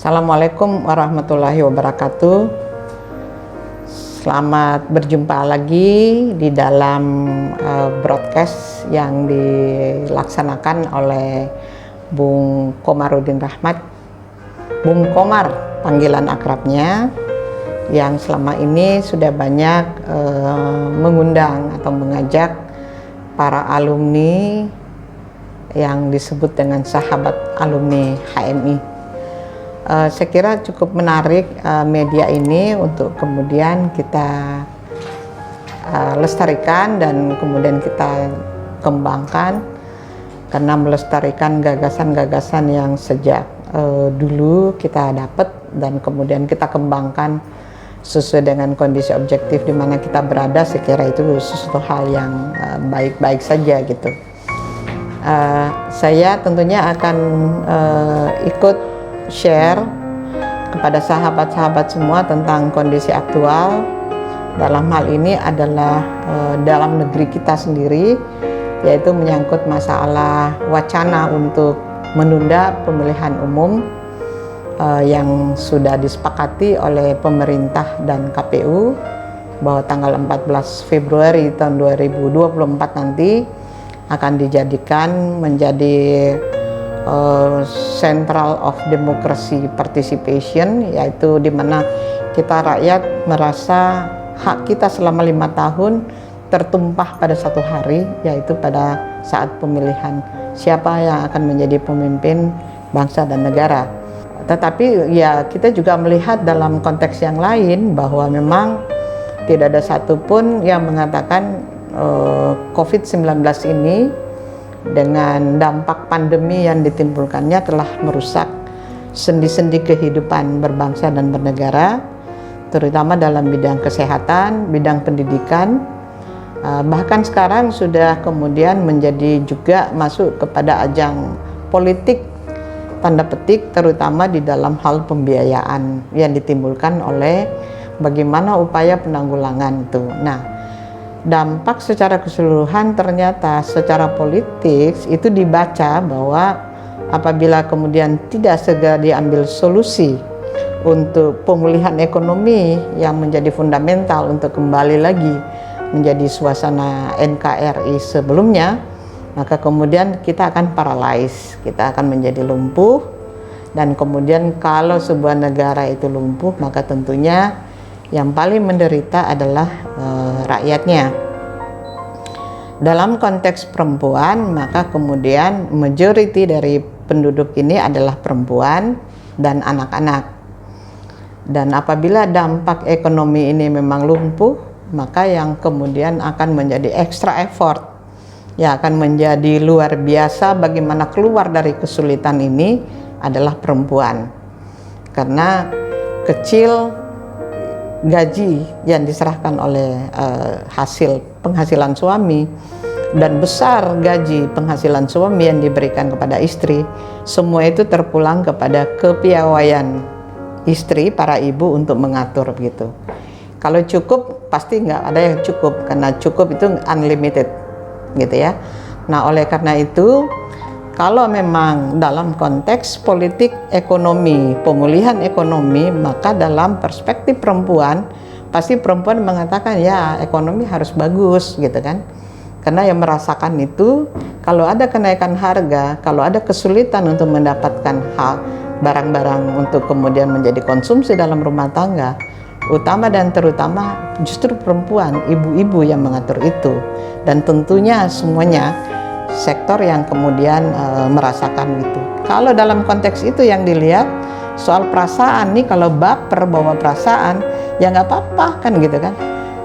Assalamualaikum warahmatullahi wabarakatuh. Selamat berjumpa lagi di dalam broadcast yang dilaksanakan oleh Bung Komarudin Rahmat, Bung Komar panggilan akrabnya, yang selama ini sudah banyak mengundang atau mengajak para alumni yang disebut dengan sahabat alumni HMI. Saya kira cukup menarik media ini untuk kemudian kita lestarikan dan kemudian kita kembangkan, karena melestarikan gagasan-gagasan yang sejak dulu kita dapat dan kemudian kita kembangkan sesuai dengan kondisi objektif di mana kita berada. Saya kira itu sesuatu hal yang baik-baik saja gitu. Saya tentunya akan ikut share kepada sahabat-sahabat semua tentang kondisi aktual. Dalam hal ini adalah dalam negeri kita sendiri, yaitu menyangkut masalah wacana untuk menunda pemilihan umum yang sudah disepakati oleh pemerintah dan KPU bahwa tanggal 14 Februari tahun 2024 nanti akan dijadikan menjadi Central of Democracy Participation, yaitu di mana kita rakyat merasa hak kita selama 5 tahun tertumpah pada satu hari, yaitu pada saat pemilihan siapa yang akan menjadi pemimpin bangsa dan negara. Tetapi ya kita juga melihat dalam konteks yang lain bahwa memang tidak ada satupun yang mengatakan COVID-19 ini dengan dampak pandemi yang ditimbulkannya telah merusak sendi-sendi kehidupan berbangsa dan bernegara, terutama dalam bidang kesehatan, bidang pendidikan, bahkan sekarang sudah kemudian menjadi juga masuk kepada ajang politik tanda petik, terutama di dalam hal pembiayaan yang ditimbulkan oleh bagaimana upaya penanggulangan itu. Nah, dampak secara keseluruhan ternyata secara politik itu dibaca bahwa apabila kemudian tidak segera diambil solusi untuk pemulihan ekonomi yang menjadi fundamental untuk kembali lagi menjadi suasana NKRI sebelumnya, maka kemudian kita akan paralyzed, kita akan menjadi lumpuh. Dan kemudian kalau sebuah negara itu lumpuh, maka tentunya yang paling menderita adalah rakyatnya. Dalam konteks perempuan, maka kemudian majority dari penduduk ini adalah perempuan dan anak-anak. Dan apabila dampak ekonomi ini memang lumpuh, maka yang kemudian akan menjadi extra effort, yang akan menjadi luar biasa bagaimana keluar dari kesulitan ini adalah perempuan. Karena kecil gaji yang diserahkan oleh hasil penghasilan suami dan besar gaji penghasilan suami yang diberikan kepada istri, semua itu terpulang kepada kepiawaian istri, para ibu untuk mengatur begitu. Kalau cukup pasti nggak ada yang cukup, karena cukup itu unlimited gitu ya. Nah, oleh karena itu kalau memang dalam konteks politik ekonomi, pemulihan ekonomi, maka dalam perspektif perempuan, pasti perempuan mengatakan ya ekonomi harus bagus gitu kan. Karena yang merasakan itu, kalau ada kenaikan harga, kalau ada kesulitan untuk mendapatkan hal barang-barang untuk kemudian menjadi konsumsi dalam rumah tangga, utama dan terutama justru perempuan, ibu-ibu yang mengatur itu. Dan tentunya semuanya sektor yang kemudian merasakan itu. Kalau dalam konteks itu yang dilihat soal perasaan nih, kalau baper bawa perasaan ya nggak apa-apa kan gitu kan.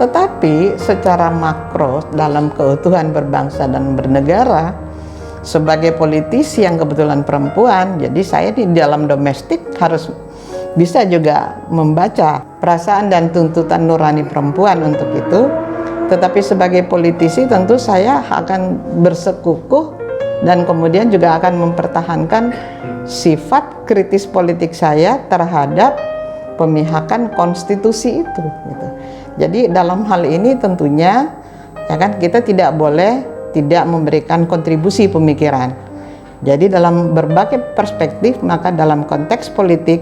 Tetapi secara makro dalam keutuhan berbangsa dan bernegara, sebagai politisi yang kebetulan perempuan, jadi saya di dalam domestik harus bisa juga membaca perasaan dan tuntutan nurani perempuan untuk itu. Tetapi sebagai politisi tentu saya akan bersekukuh dan kemudian juga akan mempertahankan sifat kritis politik saya terhadap pemihakan konstitusi itu gitu. Jadi dalam hal ini tentunya ya kan kita tidak boleh tidak memberikan kontribusi pemikiran. Jadi dalam berbagai perspektif, maka dalam konteks politik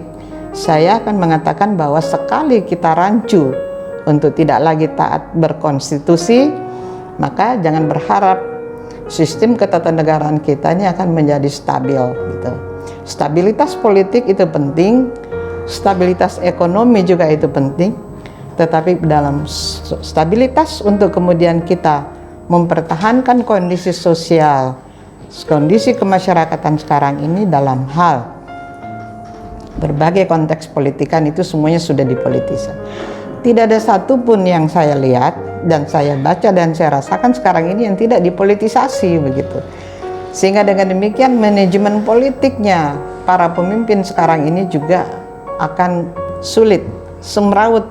saya akan mengatakan bahwa sekali kita rancu untuk tidak lagi taat berkonstitusi, maka jangan berharap sistem ketatanegaraan kita ini akan menjadi stabil gitu. Stabilitas politik itu penting, stabilitas ekonomi juga itu penting, tetapi dalam stabilitas untuk kemudian kita mempertahankan kondisi sosial, kondisi kemasyarakatan sekarang ini dalam hal berbagai konteks politikan itu semuanya sudah dipolitisasi. Tidak ada satupun yang saya lihat dan saya baca dan saya rasakan sekarang ini yang tidak dipolitisasi begitu. Sehingga dengan demikian manajemen politiknya para pemimpin sekarang ini juga akan sulit, semrawut.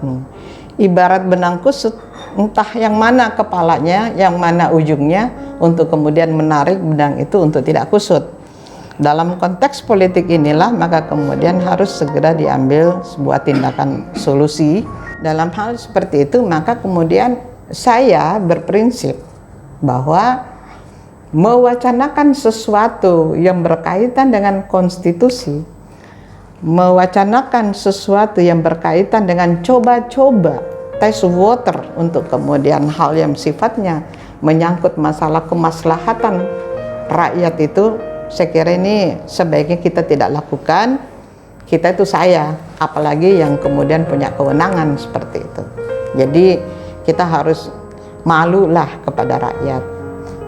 Ibarat benang kusut, entah yang mana kepalanya, yang mana ujungnya untuk kemudian menarik benang itu untuk tidak kusut. Dalam konteks politik inilah maka kemudian harus segera diambil sebuah tindakan solusi. Dalam hal seperti itu maka kemudian saya berprinsip bahwa mewacanakan sesuatu yang berkaitan dengan konstitusi, mewacanakan sesuatu yang berkaitan dengan coba-coba test water untuk kemudian hal yang sifatnya menyangkut masalah kemaslahatan rakyat itu, saya kira ini sebaiknya kita tidak lakukan. Kita itu apalagi yang kemudian punya kewenangan seperti itu. Jadi kita harus malulah kepada rakyat,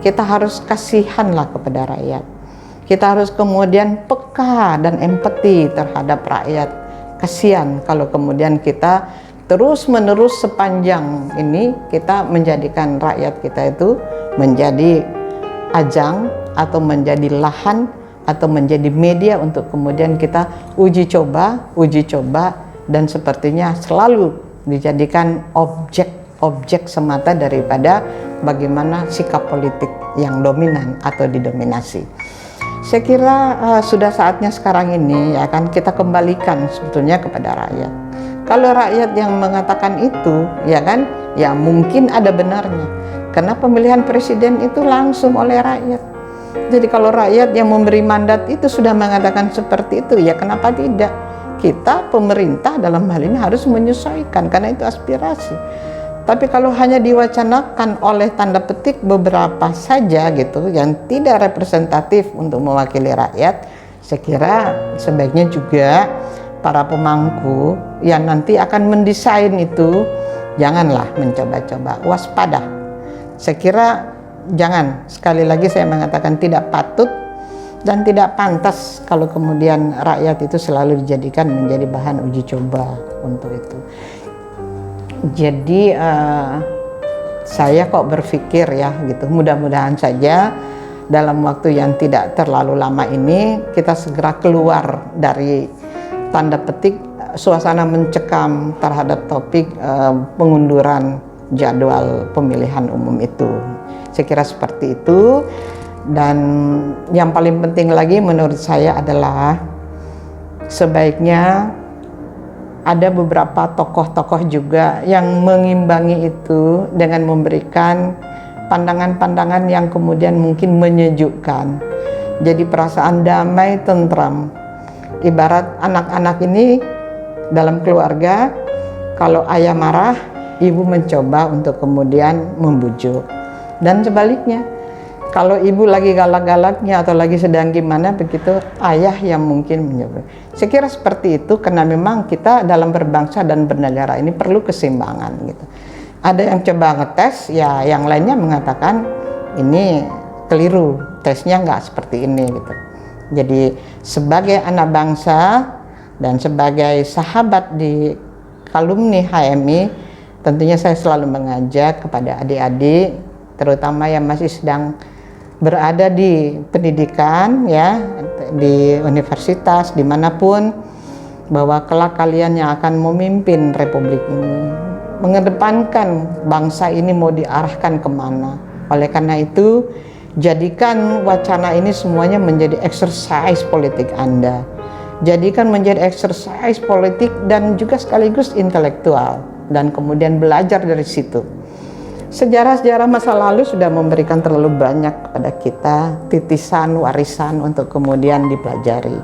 kita harus kasihanlah kepada rakyat, kita harus kemudian peka dan empati terhadap rakyat. Kasihan kalau kemudian kita terus-menerus sepanjang ini kita menjadikan rakyat kita itu menjadi ajang atau menjadi lahan atau menjadi media untuk kemudian kita uji coba dan sepertinya selalu dijadikan objek semata daripada bagaimana sikap politik yang dominan atau didominasi. Saya kira sudah saatnya sekarang ini ya kan kita kembalikan sebetulnya kepada rakyat. Kalau rakyat yang mengatakan itu ya kan, ya mungkin ada benarnya. Karena pemilihan presiden itu langsung oleh rakyat. Jadi kalau rakyat yang memberi mandat itu sudah mengatakan seperti itu, ya kenapa tidak? Kita pemerintah dalam hal ini harus menyesuaikan karena itu aspirasi. Tapi kalau hanya diwacanakan oleh tanda petik beberapa saja gitu yang tidak representatif untuk mewakili rakyat, saya kira sebaiknya juga para pemangku yang nanti akan mendesain itu janganlah mencoba-coba, waspada. Saya kira jangan, sekali lagi saya mengatakan tidak patut dan tidak pantas kalau kemudian rakyat itu selalu dijadikan menjadi bahan uji coba untuk itu. Jadi saya kok berpikir ya gitu, mudah-mudahan saja dalam waktu yang tidak terlalu lama ini kita segera keluar dari tanda petik suasana mencekam terhadap topik pengunduran jadwal pemilihan umum itu. Saya kira seperti itu. Dan yang paling penting lagi menurut saya adalah sebaiknya ada beberapa tokoh-tokoh juga yang mengimbangi itu dengan memberikan pandangan-pandangan yang kemudian mungkin menyejukkan. Jadi perasaan damai, tentram. Ibarat anak-anak ini dalam keluarga, kalau ayah marah, ibu mencoba untuk kemudian membujuk. Dan sebaliknya, kalau ibu lagi galak-galaknya atau lagi sedang gimana begitu, ayah yang mungkin mencoba. Saya kira seperti itu karena memang kita dalam berbangsa dan bernegara ini perlu keseimbangan gitu. Ada yang coba ngetes, ya yang lainnya mengatakan ini keliru, tesnya nggak seperti ini gitu. Jadi sebagai anak bangsa dan sebagai sahabat di alumni HMI, tentunya saya selalu mengajak kepada adik-adik, terutama yang masih sedang berada di pendidikan ya, di universitas dimanapun, bahwa kelak kalian yang akan memimpin republik ini, mengedepankan bangsa ini mau diarahkan kemana. Oleh karena itu, jadikan wacana ini semuanya menjadi exercise politik Anda. Jadikan menjadi exercise politik dan juga sekaligus intelektual, dan kemudian belajar dari situ. Sejarah-sejarah masa lalu sudah memberikan terlalu banyak kepada kita titisan, warisan untuk kemudian dipelajari.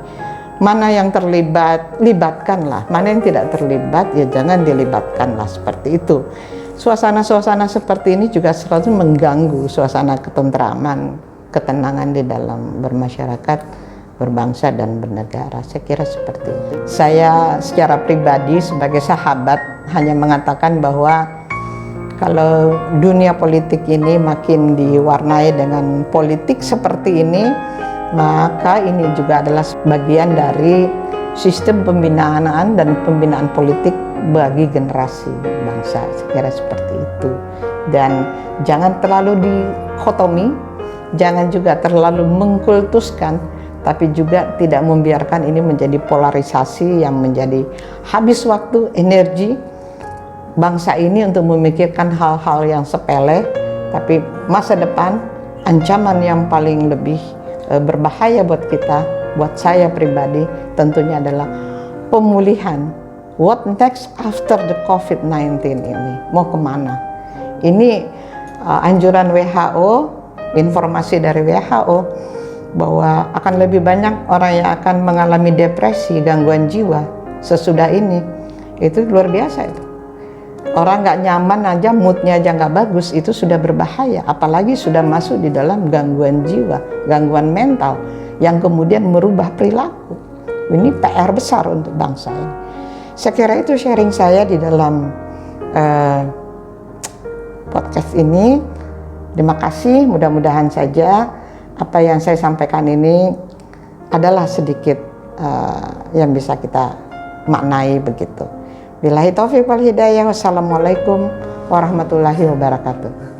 Mana yang terlibat, libatkanlah. Mana yang tidak terlibat, ya jangan dilibatkanlah, seperti itu. Suasana-suasana seperti ini juga selalu mengganggu suasana ketentraman, ketenangan di dalam bermasyarakat, berbangsa dan bernegara. Saya kira seperti itu. Saya secara pribadi sebagai sahabat hanya mengatakan bahwa kalau dunia politik ini makin diwarnai dengan politik seperti ini, maka ini juga adalah bagian dari sistem pembinaan dan pembinaan politik bagi generasi bangsa. Saya kira seperti itu. Dan jangan terlalu dikotomi, jangan juga terlalu mengkultuskan, tapi juga tidak membiarkan ini menjadi polarisasi yang menjadi habis waktu, energi bangsa ini untuk memikirkan hal-hal yang sepele, tapi masa depan, ancaman yang paling lebih berbahaya buat kita, buat saya pribadi, tentunya adalah pemulihan. What next after the COVID-19 ini? Mau kemana? Ini anjuran WHO, informasi dari WHO, bahwa akan lebih banyak orang yang akan mengalami depresi, gangguan jiwa sesudah ini. Itu luar biasa itu. Orang nggak nyaman aja, moodnya aja nggak bagus, itu sudah berbahaya. Apalagi sudah masuk di dalam gangguan jiwa, gangguan mental, yang kemudian merubah perilaku. Ini PR besar untuk bangsa ini. Saya kira itu sharing saya di dalam podcast ini. Terima kasih, mudah-mudahan saja apa yang saya sampaikan ini adalah sedikit yang bisa kita maknai begitu. Billahi taufiq wal hidayah. Wassalamualaikum warahmatullahi wabarakatuh.